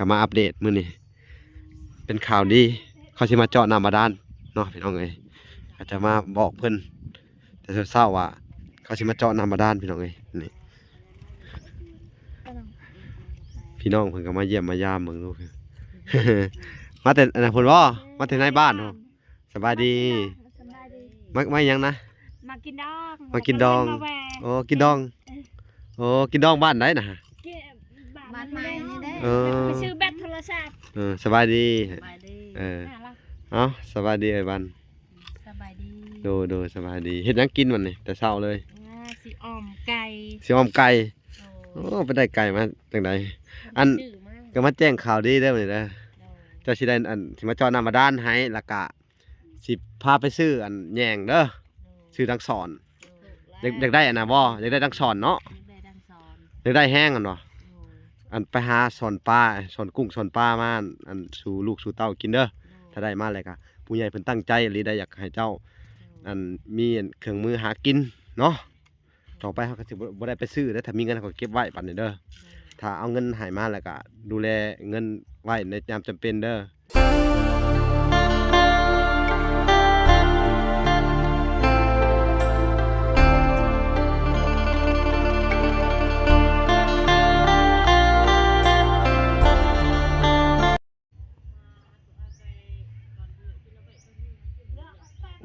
ก็มาอัปเดตมื้อนี้เป็นข่าวดีเขาสิมาเจาะน้ำบาดาลเนาะพี่น้องเอ้ยก็จะมาบอกเพิ่นแต่เช้าๆว่าเขาสิมาเจาะน้ำบาดาลพี่น้องเอ้ยนี่พี่น้องเพิ่นก็มาเยี่ยมมายามเบิ่งดูมาแต่อันนั้นเพิ่นบ่มาแต่ในบ้านเนาะสบายดีมาหยังนะมากินดอง มากินดองโอ้กินดองโอ้กินดองบ้านไหนน่ะบ้านใหม่นี่เด้ ไปซื้อแบตโทรศัพท์สบายดีสบายดีเอ้าสบายดีไอ้บันสบายดีดูสบายดีเฮ็ดหยังกินวันนี้แต่เช้าเลยสิอ้อมไก่สิอ้อมไก่โอ้ไปได้ไก่มาจังไดอันก็มาแจ้งข่าวดีเด้อมื้อนี้เด้อเจ้าสิได้อันสิมาเจาะน้ำบาดาลให้แล้วก็สิพาไปซื้ออันแยงเด้อซื้อดังสอนอยากได้อันน่ะบ่อยากได้ดังสอนเนาะอยากได้แห้งอันบ่อันไปหาสอนปลาสอนกุ้งสอนปลามาอันสู่ลูกสู่เต้ากินเด้อถ้าได้มาแล้วก็ผู้ใหญ่เพิ่นตั้งใจหรือได้อยากให้เจ้าอันมีเครื่องมือหากินเนาะต่อไปเขาก็สิบ่ได้ไปซื้อแล้วถ้ามีเงินเขาก็เก็บไว้บัดนี้เด้อถ้าเอาเงินให้มาแล้วก็ดูแลเงินไว้ในยามจำเป็นเด้อ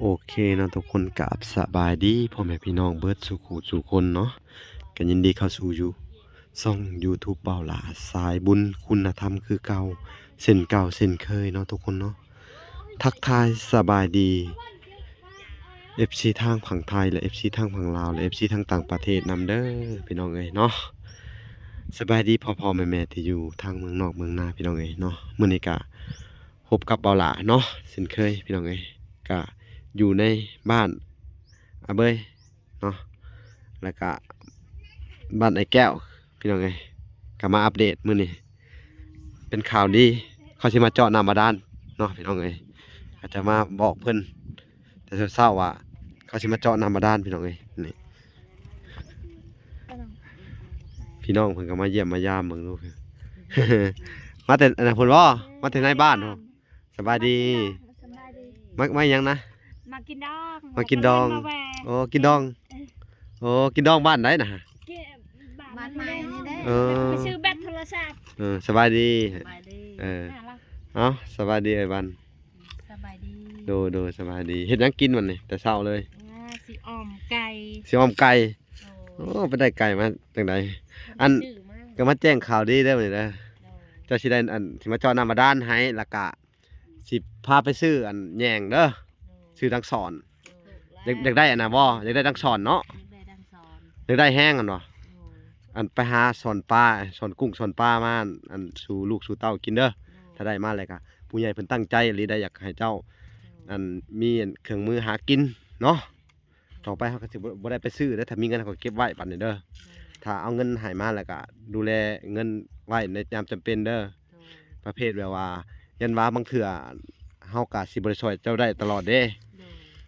โอเคเนาะทุกคนกับสบายดีพ่อแม่พี่น้องเบิดสุขุสู่คนเนาะกันยินดีเข้าสู่อยู่ช่อง YouTube เบาหลาสายบุญคุณธรรมคือเก่าเส้นเก่าเส้นเคยเนาะทุกคนเนาะทักทายสบายดี FC ทางฝั่งไทยและ FC ทางฝั่งลาวและ FC ทางต่างประเทศนำเด้อพี่น้องเอ้ยเนาะสบายดีพ่อแม่ที่อยู่ทางเมืองนอกเมืองนาพี่น้องเอ้ยเนาะมื้อนี้ก็พบกับเบาหลาเนาะเช่นเคยพี่น้องเอ้ยก็อยู่ในบ้านอาเบยเนาะแล้วก็บ้านไอ้แก้วพี่น้องเอ้ยก็มาอัปเดตมื้อนี้เป็นข่าวดีเขาสิมาเจาะน้ำบาดาลเนาะพี่น้องเอ้ยก็จะมาบอกเพิ่นแต่เช้าๆว่าเขาสิมาเจาะน้ำบาดาลพี่น้องเอ้ยนี่พี่น้องเพิ่นก็มาเยี่ยมมายามเบิ่งดูมาแต่อันนั้นเพิ่นบ่มาแต่ในบ้านเนาะสบายดีมาหยังนะมากินดอง มากินดองโอ้กินดองโอ้กินดองบ้านไหนน่ะบ้านใหม่นี่เด้ไปซื้อแบตโทรศัพท์สบายดีสบายดีเอ้าสบายดีไอ้บันสบายดีดูสบายดีเฮ็ดหยังกินวันนี้แต่เช้าเลยสิอ้อมไก่สิอ้อมไก่โอ้ไปได้ไก่มาจังไดอันก็มาแจ้งข่าวดีเด้อมื้อนี้เด้อเจ้าสิได้อันสิมาเจาะน้ำบาดาลให้แล้วก็สิพาไปซื้ออันแยงเด้อซื้อดังสอนอยากได้อันน่ะบ่อยากได้ดังสอนเนาะอยากได้แห้งอันบ่อันไปหาสอนปลาสอนกุ้งสอนปลามาอันสู่ลูกสู่เต้ากินเด้อถ้าได้มาแล้วก็ผู้ใหญ่เพิ่นตั้งใจหรือได้อยากให้เจ้าอันมีเครื่องมือหากินเนาะต่อไปเขาก็สิบ่ได้ไปซื้อแล้วถ้ามีเงินเขาก็เก็บไว้บัดนี้เด้อถ้าเอาเงินให้มาแล้วก็ดูแลเงินไว้ในยามจำเป็นเด้อประเภทแบบว่ายันว่าบางเทื่อเฮาก็สิบ่ได้ช่วยเจ้าได้ตลอดเด้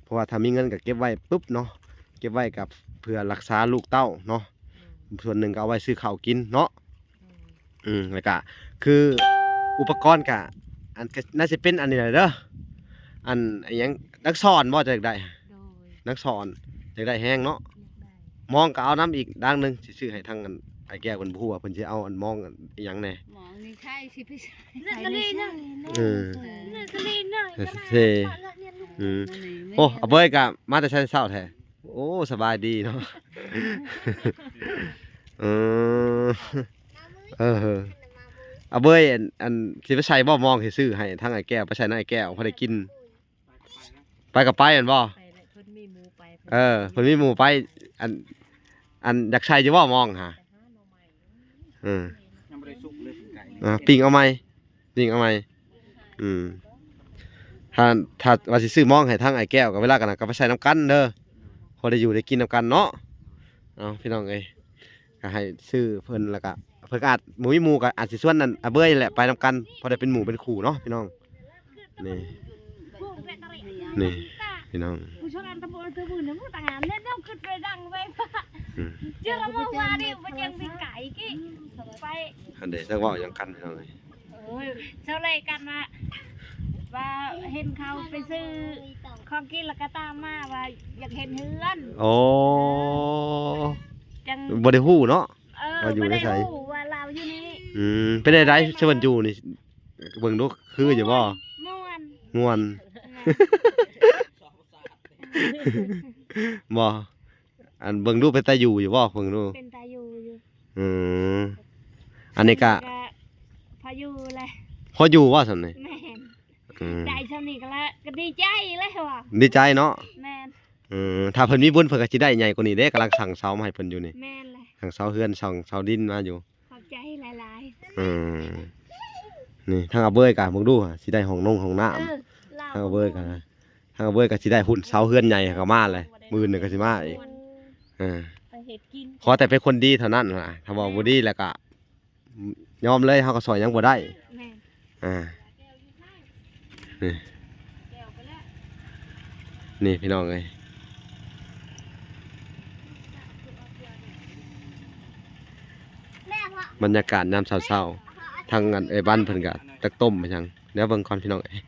เพราะว่าถ้ามีเงินก็เก็บไว้ปุ๊บเนาะเก็บไว้กับเพื่อรักษาลูกเต้าเนาะส่วนหนึ่งก็เอาไว้ซื้อข้าวกินเนาะแล้วก็คืออุปกรณ์ก็อันน่าจะเป็นอันนี้แหละเด้ออันหยังนักสอนบ่จะได้นักสอนอยากได้แห้งเนาะมองก็เอาน้ำอีกด้านนึงสิซื้อให้ทางไอ้แก้วเพิ่นบ่ฮู้ว่าเพิ่นสิเอาอันมองอันหยังแน่มองนี่ใช่สิพี่นั่นนี่นะโอ้เอาเบยก็มาแต่เช้าแท้โอ้สบายดีเนาะเอาเบยอันสิไปใส่บ่มองให้ซื้อให้ทางไอ้แก้วไปใส่ในไอ้แก้วพอได้กินไปกับไปอันบ่เพิ่นมีหมู่ไปเพิ่นมีหมู่ไปอันอยากใส่จะบ่มองหายังบ่ได้สุกเลยไก่ ปิ้งเอาไหมถ้าว่าสิซื้อมองให้ทางไอ้แก้วกับเวลากันก็ไปใส่น้ำกันเด้อพอได้อยู่ได้กินน้ำกันเนาะเอาพี่น้องเอ้ยก็ให้ซื้อเพิ่นแล้วก็เพิ่นก็อาจหมู่ก็อาจสิส่วนนั้นเบ้ยแหละไปน้ำกันพอได้เป็นหมู่เป็นคู่เนาะพี่น้องนี่พี่น้องผู้ชมตะโบนตะบุญน้ำต่างๆเนี่ยต้องขึ้นไปดังไปเจ้าละโมว่าดิไปยังมีไก่กี้ไปอันเดจะว่าอย่างกันพี่น้องเลย โอ้ยเช้าเลยกันว่าเห็นเขาไปซื้อของกินแล้วก็ตามมาว่าอยากเห็นเฮือน โอ้ จัง บ่ได้ฮู้เนาะ ว่าอยู่ ใน ได้ ไส รู้ว่าเราอยู่นี่ เป็นได้เชิญอยู่นี่เบิ่งดูคืออยู่บ่ ม่วน ม่วน บ่อันเบิ่งดูเป็นตาอยู่บ่เบิ่งดู เป็นตาอยู่ อืมอันนี้ก็ พายุเลย พออยู่ว่าซั่นนี่ แม่น อืม ได้เท่านี้ก็แล้วก็ดีใจเลยว่ะ ดีใจเนาะ แม่น ถ้าเพิ่นมีบุญเพิ่นก็สิได้ใหญ่กว่านี้เด้กำลังสั่งเสามาให้เพิ่นอยู่นี่ แม่นเลย สั่งเสาเฮือนสั่งเสาดินมาอยู่ ขอบใจหลาย อืมนี่ทางอาเบยกะมึงดูหะสิได้ห้องนงห้องน้ำ ๆ ทางอาเบยกะทางอาเบยกะสิได้หุ่นเสาเฮือนใหญ่ก็มาเลยมื้อหนึงก็สิมาอีกอ่า ไปเฮ็ดกิน ขอแต่เป็นคนดีเท่านั้นล่ะถ้าว่าบ่ดีแล้วก็ยอมเลยเฮาก็สอยหยังบ่ได้ แม่น อ่านี่นี่พี่น้องเอ้ย แม่พ่อบ รรยากาศยามเช้าๆทางอันบ้านเพิ่นก็ตักต้มไปจังเดี๋ยวเบิ่งก่อนพี่น้องเอ้ย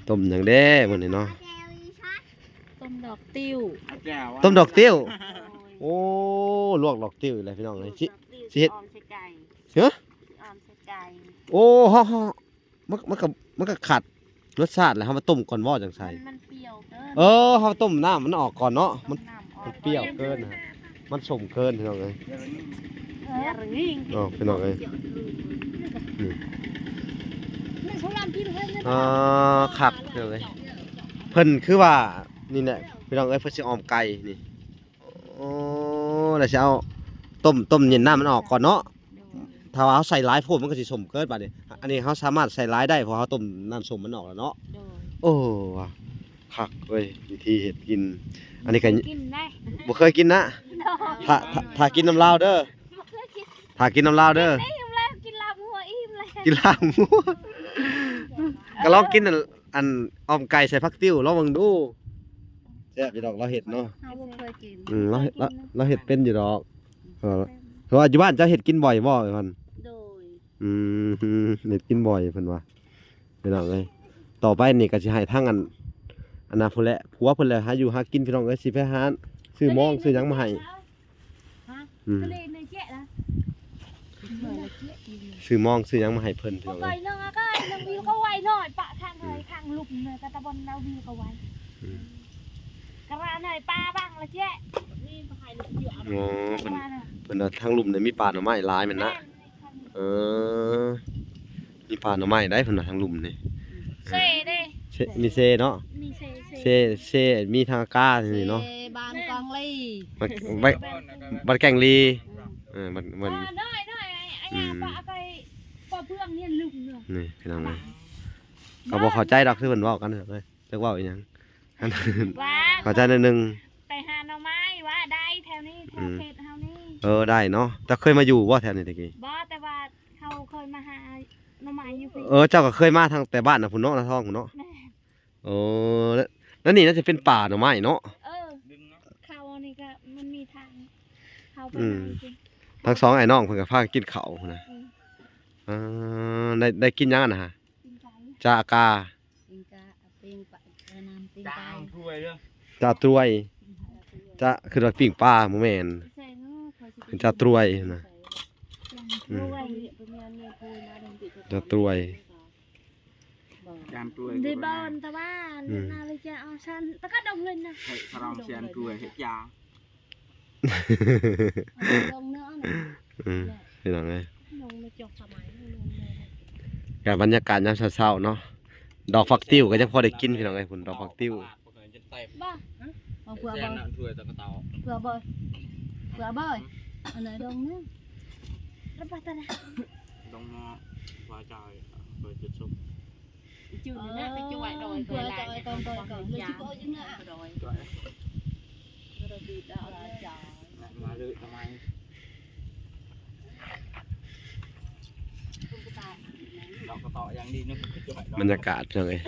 ต้มหยังเด้มื้อนี้เนาะ ต้มดอกติ้ว ต้มดอกเตี้ยวโอ้ลวกดอกเตี้ยวอีกแล้วพี่น้องเอ้ยสิเฮ็ด ออมใส่ไก่ เฮ้อ ออมใส่ไก่ โอ้ฮอมันก็ขัดรสชาติแล้วเฮามาต้มก่อนบ่จังไส มันเปรี้ยวเกิน เฮาต้มน้ำมันออกก่อนเนาะมัน น้ำออก มันเปรี้ยวเกินนะมันสมเกินพี่น้องเอ้ย อย่าหริง อ๋อพี่น้องเอ้ย แม่เขาลำพี่เพิ่นเลย คักพี่น้องเอ้ยเพิ่นคือว่านี่แหละพี่น้องเอ้ยเพิ่นสิออมไก่นี่โอ้แล้วสิเอาต้มเย็นน้ำมันออกก่อนเนาะถ้าว่าเฮาใส่หลายโพดมันก็สิสมเกินบัดนี้อันนี้เฮาสามารถใส่หลายได้เพราะเฮาต้มน้ำส้มมันออกแล้วเนาะ โดย โอ้ว่ะคักเว้ยวิธีเฮ็ดกิน อันนี้ก็ กินได้ บ่เคยกินนะ โดย ถ้ากินน้ำลาวเด้อ บ่เคยกิน ถ้ากินน้ำลาวเด้อ อิ่มแล้วกินลาบหัวอิ่มเลย กินลาบหมูก็ลองกินอันออมไก่ใส่ผักติ้วลองเบิ่งดูแซ่บอยู่ดอกเราเฮ็ดเนาะ เฮาบ่เคยกิน เราเฮ็ดเป็นอยู่ดอกเพราะว่าอยู่บ้านเจ้าเฮ็ดกินบ่อยบ่เพิ่น โดย เฮ็ดกินบ่อยเพิ่นว่าพี่น้องเอ้ยต่อไปนี่ก็สิให้ทางอันน่ะพุ่นแหละผัวเพิ่นแหละหาอยู่หากินพี่น้องเอ้ยสิไปหาซื้อหมองซื้อหยังมาให้ ฮะ อืม ทะเลในเจ๊นะ ซื้อหมองซื้อหยังมาให้เพิ่นพี่ บ่ น้อง ไกล เอ้ย นึงอะก็นึงวิวก็ไวหน่อยปะทางเลยทางลุมเลยกะตะบนนาวิวก็ไวกะว่าหน่อยปลาบ้างละเจ๊นี่บ่ให้ลูกอยู่ อ๋อเพิ่น ว่าน่ะ เพิ่นว่าทางลุ่มเนี่ยมีป่าหน่อไม้หลายแม่นนะเออมีป่าหน่อไม้ได้เพิ่นว่าทางลุ่มนี่ เซ่เด้ มีเซเนาะ มีเซ่ เซมีทางอากาศนี่เนาะ บ้านกองลี่ บัดแกงลีมัน น้อยไอ้ยาปะไปปะเพื่องเนี่ยลุมเนาะ นี่พี่น้องเอ้ยก็บ่เข้าใจดอกคือเพิ่นเว้ากันเด้อเอ้ยจักเว้าอีหยัง ว่า เข้าใจหนิดนึง ไปหาหน่อไม้ว่าได้แถวนี้แถวเขตเฮานี่ ได้เนาะแต่เคยมาอยู่บ่แถวนี้ตะกี้ บ่แต่ว่าเขาเคยมาหาหน่อไม้อยู่พี่ เจ้าก็เคยมาทางแต่บ้านน่ะพุ่นเนาะนาท้องพุ่นเนาะ แม่ โอ้แล้วนี่น่าจะเป็นป่าหน่อไม้เนาะ เขานี่ก็มันมีทางเขาไป อืม ไหนจริง ทั้งสองไอ้น้องเพิ่นก็พากันกินข้าวพุ่นน่ะได้กินหยังอะนะฮะ กินไก่ จาอากา กินกะปิ้งปลาน้ำปิ้งไก่ จาตรวยจะคือว่าปิ้งปลาหมูแมน ใส่เนาะเขาสิ เป็นจาตรวยนะ รวย จาตรวย Jam tuai ได้บอลแต่ว่านาฬิกาเอาฉันตะก็ดงเงินนะ Hãy sarong xian tuai hết ya ดงเนื้อน่ะ พี่น้องเอ้ย ดงในจกสมัย กับบรรยากาศยามเช้าๆเนาะดอกฟักติ้วก็ยังพอได้กินพี่น้องเอ้ยพุ่นดอกฟักติ้ว บ้าเอาเผื่อบ่ Xian tuai tak tahu เผื่อบ่เผื่อบ่อันไหนดงเนื้อแล้วปัตตานี Dong hoa trời rồi chụp sụp จืดนะไปจ่วยดอยเผื่อจ่อยก่อนเลยสิบ่ยังเนื้อดอย Trời เราดีดาวจ่าย Lại mà lưỡi tao mày ดอกกระต่อยังดีนึกจะไหว บรรยากาศพี่น้องเอ้ย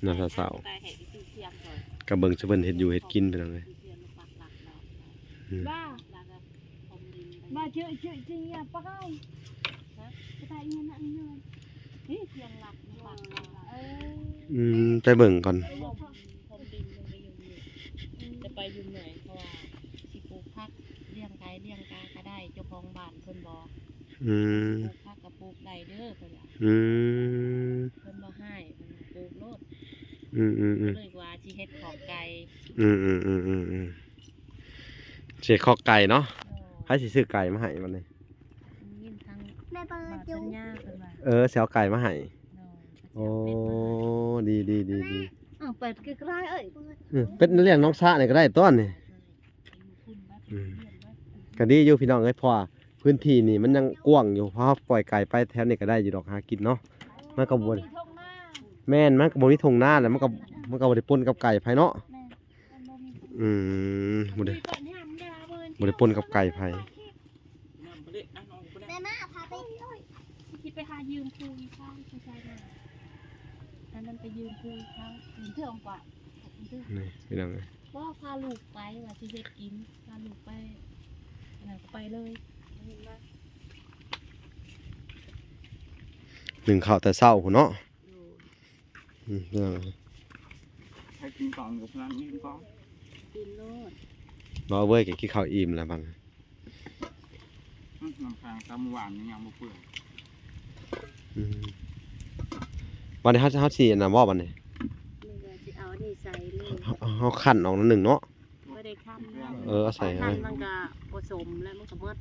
ยามเช้าๆกับเบิ่งสิเพิ่นเฮ็ดอยู่เฮ็ดกินพี่น้องเอ้ย บ้าบ้าเชื่อจริงอย่าไปไปตายเงินนั่นเงิน หลักหลักเอไปเบิ่งก่อน พรมดินมันไปอยู่นี่จะไปอยู่ไหนเพราะว่าสิปลูกผักเลี้ยงไก่เลี้ยงกาก็ได้เจ้าของบ้านเพิ่นบอกปลูกผักกับปลูกได้เด้อเพิ่นว่าเพิ่นบ่ให้เพิ่นปลูกโลดเลยว่าสิเฮ็ดของไก่เสียคอกไก่เนาะให้สิซื้อไก่มาให้มันนี่ ยินทาง แม่เปิด บ้าน จุ สัญญาเพิ่นว่า เสียไก่มาให้ เนาะ โอ้ดีดีเปิดกึกไรเอ้ย เป็ดเลี้ยงน้องซะนี่ก็ได้ต้นนี่ก็ดีอยู่พี่น้องเอ้ยเพราะว่าพื้นที่นี่มันยังกว้างอยู่เพราะปล่อยไก่ไปแถวนี้ก็ได้อยู่ดอกหากินเนาะมันก็บ่แม่นมันก็บ่มีทงนาแล้วมันก็บ่ได้ปนกับไก่ไผเนาะบ่ได้ปนกับไก่ไผ แม่มาพาไปคิดไปหายืมคุยเขาไม่ใช่นะอันนั้นไปยืมคุยเขายืมเท่าก่อน นี่พี่น้องเอ้ย ว่าพาลูกไปว่าสิเฮ็ดกินพาลูกไปอันนั้นก็ไปเลย หนึ่งข้าวแต่เช้าพุ่นเนาะพี่น้องเอ้ย ให้กินก่อนกับนั้นนี่ก่อน กินโลด บ่เว้ยก็กินข้าวอิ่มแล้วบัด น้ำแข็งตำหวานยังบ่เปื่อย วันนี้เฮาสิอันน่ะบ่บัดนี้ นี่ก็สิเอานี่ใส่เลย เฮาคั่นออกนิดนึงเนาะ บ่ได้คั่นแล้ว เอาใส่ คั่นมันก็ผสมแล้วมันก็หมด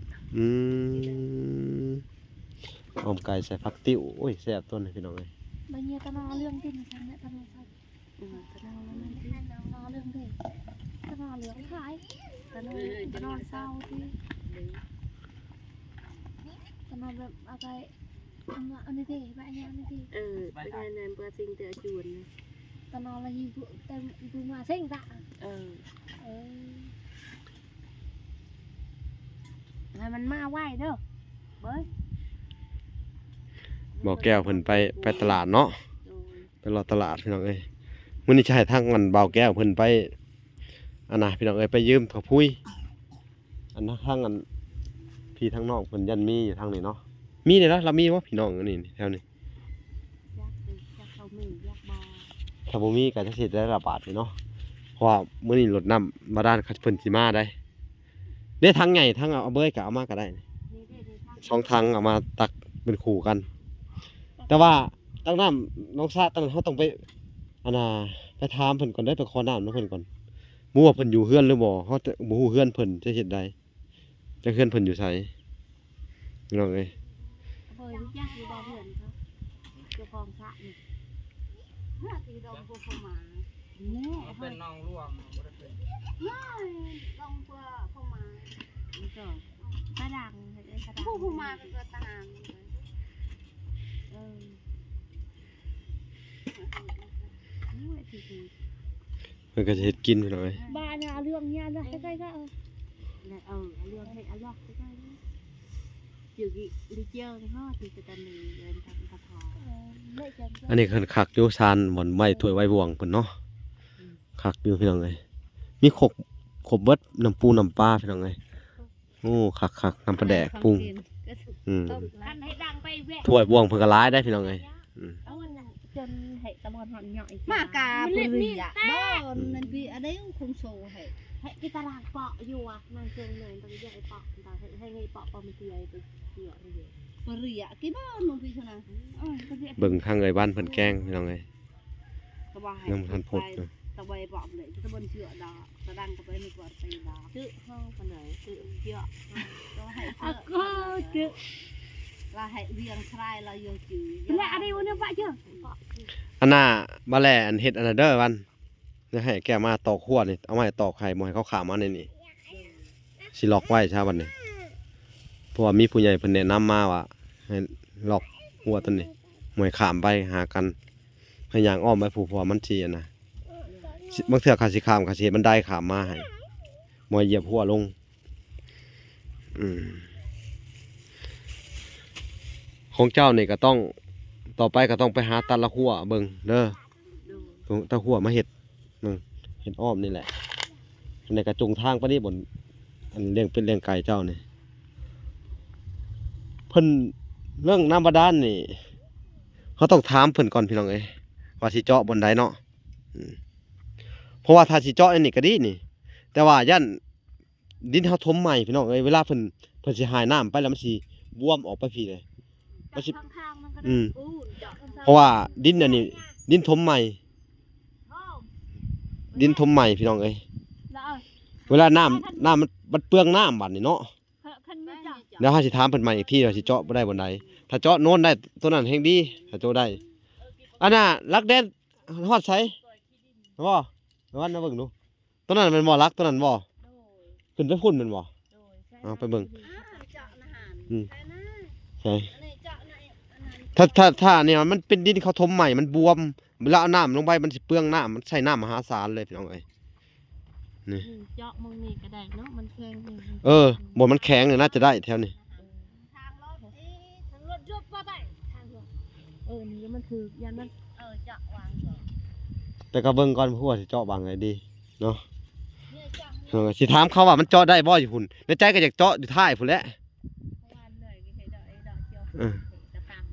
ออมไก่ใส่ผักติ้วโอ้ยแซ่บต้นนี่พี่น้องเอ้ย บางทีตอนเรื่องที่มันทำเนี่ยตอนนั้น ตะนาวแล้ว มันที่นอนเรื่องเด็กตอนเหลืองขายตอนเศร้าที่ตอนแบบอะไรอันนี้ดีแบบนี้อันนี้ดี ไปได้แนมเปิดสิ่งเตือจวนนะ ตอนเราอยู่เต็มดูมาเส้นตะให้มันมาไหวเด้อเบ้ย บ่แก้วเพิ่นไปตลาดเนาะไปรอตลาดพี่น้องเอ้ยมื้อนี้จะให้ทางมันบ่าวแก้วเพิ่นไปอันน่ะพี่น้องเอ้ยไปยืมถั่วพุ้ยอันนั้นทางอันพี่ทางน้องเพิ่นยันมีอยู่ทางนี้เนาะมีเด้อเรามีบ่พี่น้องอันนี้แถวนี้ ยักเขามียักบอ ถ้าบ่มีก็จะสิได้ระบาดเนาะเพราะว่ามื้อนี้รถน้ำมาด้านเพิ่นสิมาได้ทางใหญ่ทางเอาเบยก็เอามาก็ได้สองทางเอามาตักเป็นคู่กัน แต่ว่าตั้งน้ำน้องซาตั้งเฮาต้องไปอันน่ะไปถามเพิ่นก่อนได้ไปขอน้ำนำเพิ่นก่อนบ่ว่าเพิ่นอยู่เฮือนหรือบ่เฮาจะบ่ฮู้เฮือนเพิ่นจะเฮ็ดได้จะเฮือนเพิ่นอยู่ไสพี่น้องเอ้ย เบยลูกยักษ์อยู่บ่เพื่อนเขาเจ้าของสระนี่ ตีดองพวกมาเนี่ย เป็นน้องร่วงบ่ได้เป็น ดองพวกมา มันก็กระดังกระดัง พวกมาก็ตาม นี่ว่าที่คือ เพิ่นก็จะเฮ็ดกินพี่น้องเอ้ย บ้านเนี่ยเรื่องเนี้ยนะใกล้ๆก็แล้วเรื่องให้อลอกได้อยู่กี่ลิเจอร์เนาะที่จะตะมีเดินทางกระทอ ไม่จัง อันนี้เพิ่นคักอยู่ซานบ่อนไม้ถ้วยไว้บวงเพิ่นเนาะคักอยู่พี่น้องเอ้ยมีครบเบิดน้ำปูน้ำปลาพี่น้องเอ้ยโอ้คักน้ำปลาแดกปรุงอันให้ดังไปแวะ ถ้วยบวงเพิ่นก็หลายได้พี่น้องเอ้ย เอาวันนั้น จนให้ตะมอนหอนหน่อย มากาปุริยะบ้านนั่นพี่อะไรคงโซ่ให้ ที่ตลาดเปาะอยู่อ่ะนางเชียงเนินตอนนี้ใหญ่เปาะตาให้ไงเปาะปอมเตียไปเกี่ยวเลย ปุริยะกี่บ้านน้องพี่ชนะ เบิ่งทางเอ้ยบ้านเพิ่นแกล้งพี่น้องเอ้ย สบาย ยังบ่ทันพดอยู่ สบายปอบเลยตะบนเชือดากระดังตะไปในกวาดตีดา ซื้อห้องกันไหนซื้อเยอะ ก็ให้ ก็จื้อ เราให้เวียงใครเราโยจือ และอะไรวะเนี่ยปะเยอะ อันน่ะมาแลอันเฮ็ดอันน่ะเด้อวันจะให้แกมาตอกหัวนี่เอาไว้ตอกไข่บ่ให้เขาขามมาในนี่สิล็อกไว้ซะบัดนี้เพราะว่ามีผู้ใหญ่เพิ่นแนะนำมาว่าให้ล็อกหัวตัวนี้บ่ให้ขามไปหากันให้ย่างอ้อมไปผู้เพราะว่ามันสิอันน่ะบางเทื่อเขาสิขามเขาสิเฮ็ดบันไดขามมาให้บ่ให้เหยียบหัวลงของเจ้านี่ก็ต้องต่อไปก็ต้องไปหาตัดละหัวเบิ่งเด้อตะหัวมาเฮ็ดเฮ็ดอ้อมนี่แหละอันนี้กระจงทางปะนี่บนอันเลี้ยงเป็นเลี้ยงไก่เจ้านี่เพิ่นเรื่องน้ำบาดาลนี่ เขาต้องถามเพิ่นก่อนพี่น้องเอ้ยว่าสิเจาะบนใดเนาะเพราะว่าถ้าสิเจาะอันนี้ก็ดีนี่ แต่ว่าย่านดินเฮาถมใหม่พี่น้องเอ้ยเวลาเพิ่นสิหายน้ำไปแล้วมันสิบวมออกไปพี่เลย จับข้างๆมันก็ได้ อืม อู้เจาะข้างๆ เพราะว่าดินอันนี้ดินถมใหม่ ดินถมใหม่พี่น้องเอ้ย แล้วเอา เวลาน้ำมันเปลืองน้ำบัดนี่เนาะ คันไม่เจาะ แล้วเฮาสิถามเพิ่นใหม่อีกทีว่าสิเจาะบ่ได้บนใดถ้าเจาะโน่นได้ตัวนั้นแห่งดีถ้าเจาะได้อันน่ะลักแดนฮอดไสบ่วันน่ะเบิ่งดูตัวนั้นมันบ่ลักตัวนั้นบ่ขึ้นไปพุ่นแมันบ่เอาไปเบิ่ง เจาะนะฮะ อืม ใช่นะ ใช่ อันนี้เจาะในอันนั้น ถ้าเนี่ยมันเป็นดินเขาถมใหม่มันบวมเวลาเอาน้ำลงไปมันสิเปลืองน้ำมันใช้น้ำมหาศาลเลยพี่น้องเอ้ย เจาะมึงนี่ก็ได้เนาะมันแข็งนี่ บ่มันแข็งเนี่ยน่าจะได้แถวนี้ ทางรถทางรถยกบ่ได้ทางรถ นี่มันคือยันมัน เจาะวางเจาะ แต่ก็เบิ่งก่อนเพราะว่าสิเจาะบางไงดีเนาะ เนี่ยเจาะ สิถามเขาว่ามันเจาะได้บ่อยู่พุ่นในใจก็อยากเจาะอยู่ท้ายพุ่นแหละ วันหน่อยก็ให้ดอกเจียว เออ ตะตัง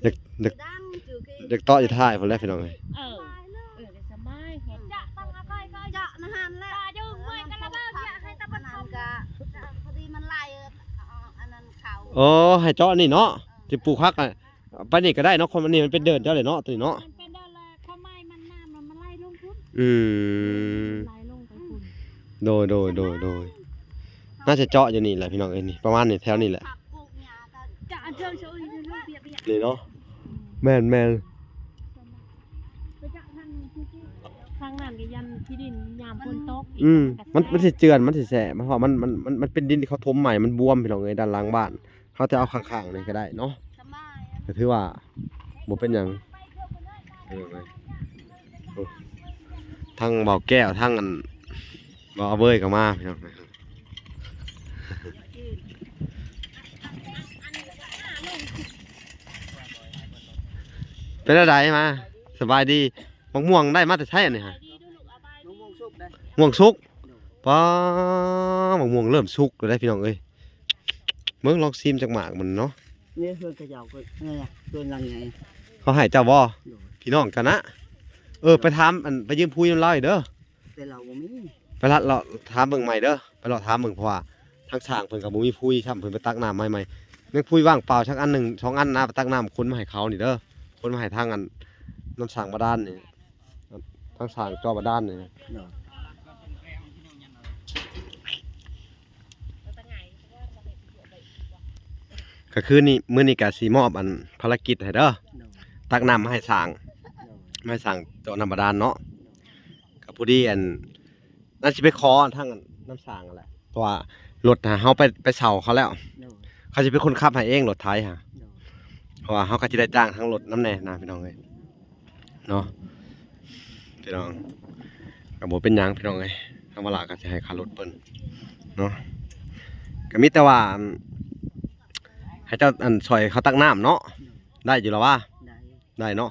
อยาก ดังจือกี้ อยากเจาะอยู่ท้ายพุ่นแหละพี่น้องเอ้ย ได้สบายครับ เจาะต้องเอาไปก็เจาะนะฮะแหละดึงไว้กันแล้วเดี๋ยวให้ตะบันทมกะพอดีมันไล่อันนั้นเขา อ๋อให้เจาะนี่เนาะสิปลูกผักอ่ะไปนี่ก็ได้เนาะคนมันนี่มันเป็นเดินเจ้าเลยเนาะตัวนี้เนาะ มันเป็นเดินเลยข้าวไม้มันน้ำมันไล่ลงทุน ไหลลงไปคุณ โดยน่าจะเจาะอยู่นี่แหละพี่น้องเอ้ยนี่ประมาณนี้แถวนี้แหละ ขับปลูกหญ้าก็จะอันเชิญเชยในรูปเบียบ นี่เนาะแม่น ไปเจาะทางนี้ที่ ข้างนั้นก็ยันที่ดินยามฝนตก มันสิเจือนมันสิแสะเพราะว่ามันเป็นดินที่เขาถมใหม่มันบวมพี่น้องเอ้ยด้านหลังบ้านเขาจะเอาข้างๆนี่ก็ได้เนาะ สบาย ก็ถือว่าบ่เป็นหยังทั้งเบาแก้วทั้งอันเบาเบ้ยก็มาพี่น้องเป็นอะไรมาสบายดีมะม่วงได้มาแต่ใช่อันนี้ฮะ น้องวงสุกได้ ม่วงสุกป้ามะม่วงเริ่มสุกแล้วได้พี่น้องเอ้ยเบิ่งลองซิมจากหมากมันเนาะ เนี่ยเพื่อนกระเจ้าก็ไงเพื่อนยังไง เขาให้เจ้าบ่พี่น้องกันนะไปถามอันไปยืมพูยมันเล่าอีกเด้อ แต่เราบ่มี ไปละเราถามเบิ่งใหม่เด้อไปเราถามเบิ่งเพราะว่าทางสร้างเพิ่นก็บ่มีพูยครับเพิ่นไปตักน้ำใหม่ๆแม่งพูยว่างเปล่าชักอันหนึง2อันนะไปตักน้ำคนมาให้เขานี่เด้อคนมาให้ทางอันน้ำสร้างบาดาลนี่ทางสร้างจอบาดาลนี่ก็คือนี่มื้อนี้ก็สิมอบอันภารกิจให้เด้อตักน้ำมาให้สร้างมาให้สร้างเจาะน้ำบาดาลเนาะก็ผู้ดีอันนั่นสิไปขอทางอันน้ำสร้างนั่นแหละเพราะว่ารถหาเฮาไปเช่าเขาแล้ว เขาจะเป็นคนขับให้เองรถไถฮะเพราะว่าเขาก็จะได้จ้างทั้งรถน้ำแน่นะพี่น้องเลยเนาะพี่น้องกับโบเป็นหยังพี่น้องเลยทางเวลาก็จะให้ค่ารถเปิ้นเนาะก็มีแต่ว่าให้เจ้าอันซอยเขาตักน้ำเนาะได้อยู่แล้วว่า ได้ ได้เนาะ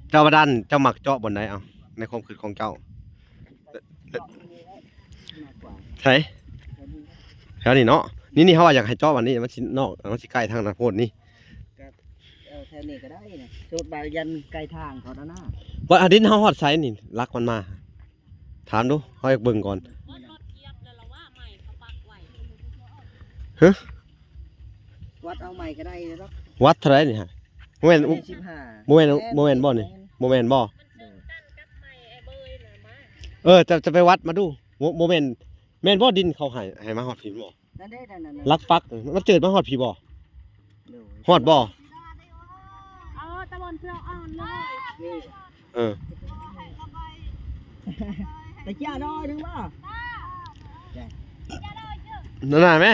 เจ้าบาดาลเจ้ามักเจาะบนไหนเอาในความคิดของเจ้า มากกว่า ใช่แถวนี้เนาะนี่เขาว่าอยากให้เจาะวันนี้มันสินอกมันสิใกล้ทางนาโพดนี่ แถวนี้ก็ได้นะสูตรบายันไกลทางเขาด้านหน้า ว่าอาดินเฮาฮอดไสนี่รักมันมาถามดูเฮาอยากเบิ่งก่อน รถเกียบแล้วเราว่าใหม่เขาปักไว้ วัดเอาใหม่ก็ได้แล้ว วัดเท่าไหร่นี่ฮะโมเมนต์ 15 โมเมนต์บ่นี่โมเมนต์บ่ ตั้นกับใหม่ไอ้เบยน่ะมา จะไปวัดมาดูโมเมนต์แม่นบ่ดินเขาให้มาฮอดผีบ่ นั่นได้นั่น ลักปักมันเจิดมาฮอดผีบ่ฮอดบ่ เอาตะบนเพื่ออ่อนเลย นี่ เออ แต่จ้าน้อยนึงบ่ นั่นน่ะแม่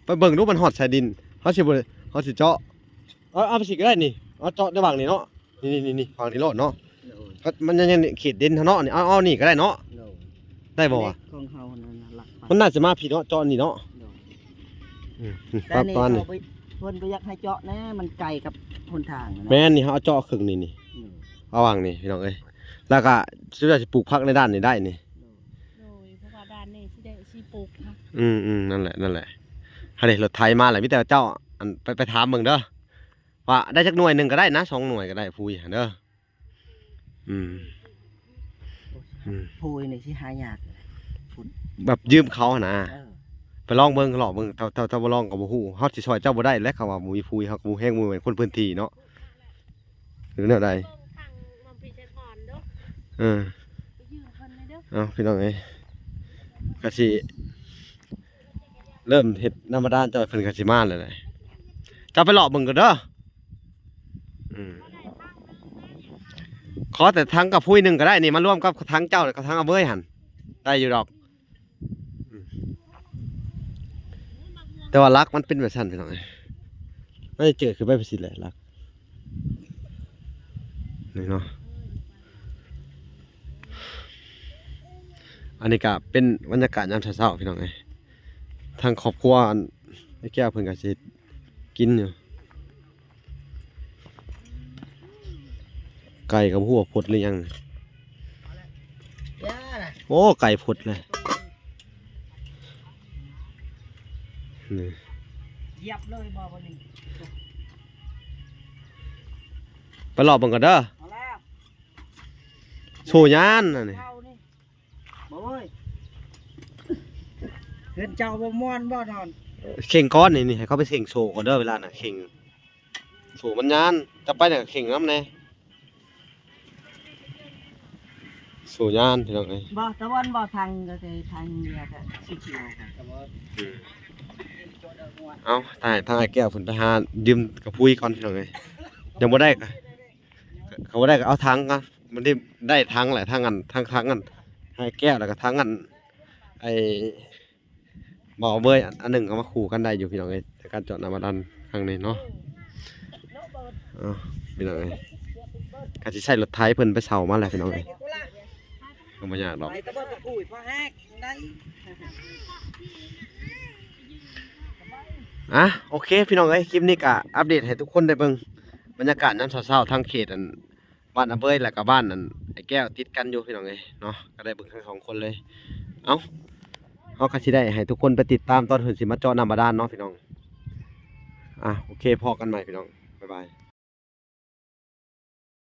ไปเบิ่งดูมันฮอดสายดินเฮาสิบ่เฮาสิเจาะเอาไปสิก็ได้นี่เอาเจาะในฝั่งนี้เนาะนี่ฝั่งที่โลดเนาะมันยังเขตดินเนาะนี่เอานี่ก็ได้เนาะได้บ่วะ ของเฮานั่นหลัก มันน่าจะมาพี่เนาะเจาะนี่เนาะ แต่นี่ ประมาณ เขา นี้ ไปเพิ่นไปอยากให้เจาะนะมันไกลกับหนทางนะ แม่นนี่เฮาเอาเจาะครึ่งนี่เอาวางนี่พี่น้องเอ้ยแล้วก็สิปลูกผักในด้านนี้ได้นี่ โดยเพราะว่าด้านนี้สิได้สิปลูกค่ะ นั่นแหละฮะเด้รถไถมาแหละมีแต่เจ้าอันไปถามเบิ่งเด้อ ว่าได้จักหน่วยหนึงก็ได้นะ2หน่วยก็ได้พูยหั่นเด้ออืมอืม พูยนี่สิหายากเลย แบบยืมเขาหั่นนะ เออ ไปลองเบิ่งลองเบิ่งถ้าบ่ลองก็บ่ฮู้เฮาสิช่วยเจ้าบ่ได้และเขาว่าบ่มีพูยเฮาก็บ่แฮงบ่เป็นคนพื้นที่เนาะหรือแนวใด เบิ่งทางมันพี่ใช้พรเด้อ เออ ไปยืมเพิ่นเลยเด้อ เอาพี่น้องเอ้ยก็สิเริ่มเฮ็ดน้ำบาดาลเจ้าเพิ่นก็สิมาแล้วแหละเจ้าไปเลาะเบิ่งก่อนเด้ออืมขอแต่ทั้งกับพุ้ยหนึงก็ได้นี่มาร่วมกับทั้งเจ้ากับทั้งอาเบ้ยหั่นได้อยู่ดอกอืมแต่ว่ารักมันเป็นแบบซั่นพี่น้องเอ้ยไม่ได้เจอคือไปสิแหละรักนี่เนาะอันนี้ก็เป็นบรรยากาศยามเช้าๆพี่น้องเอ้ยทางครอบครัวอันไอ้แก้วเพิ่นก็สิกินอยู่ไก่กับหัวพดหรือยัง ย่าน่ะ โอ้ไก่พดเลยนี่ เหยียบเลยบ่วันนี้ ไปหลอกบังกันเด้อ เอาแล้ว โชว์ยานน่ะนี่ เข้านี่บ่เว้ยเฮือนเจ้าบ่ม่วนบ่นอน เข่งก้อนนี่ให้เขาไปเข่งโชว์ก่อนเด้อเวลาน่ะเข่งโชว์มันยานจะไปน่ะเข่งน้ำแน่โชว์ยานพี่น้องเอ้ย บ่ตะวันบ่ทางก็คือทางเมียก็สิเขียวค่ะตะวัน เอาทางไอ้แก้วเพิ่นไปหายืมกับพุ้ยก่อนพี่น้องเอ้ยยังบ่ได้ก็เขาบ่ได้ก็เอาทางกันมันได้ทางแหละทางอันทางอันให้แก้วแล้วก็ทางอันไอ้บ่อเบยอันหนึงก็มาคู่กันได้อยู่พี่น้องเอ้ยในการเจาะน้ำบาดาลครั้งนี้เนาะพี่น้องเอ้ยก็สิใช้รถไถเพิ่นไปเซามาแหละพี่น้องเอ้ยก็บ่ยากดอก ไปตะวันตะกุยพอแฮกได้ โอเคพี่น้องเอ้ยคลิปนี้ก็อัปเดตให้ทุกคนได้เบิ่งบรรยากาศยามเช้าๆทางเขตอันบ้านอาเบยและก็บ้านอันไอ้แก้วติดกันอยู่พี่น้องเอ้ยเนาะก็ได้เบิ่งทั้งสองคนเลยเอ้าเฮาก็สิได้ให้ทุกคนไปติดตามตอนเพิ่นสิมาเจาะน้ำบาดาลเนาะพี่น้องโอเคพอกันใหม่พี่น้องบ๊ายบาย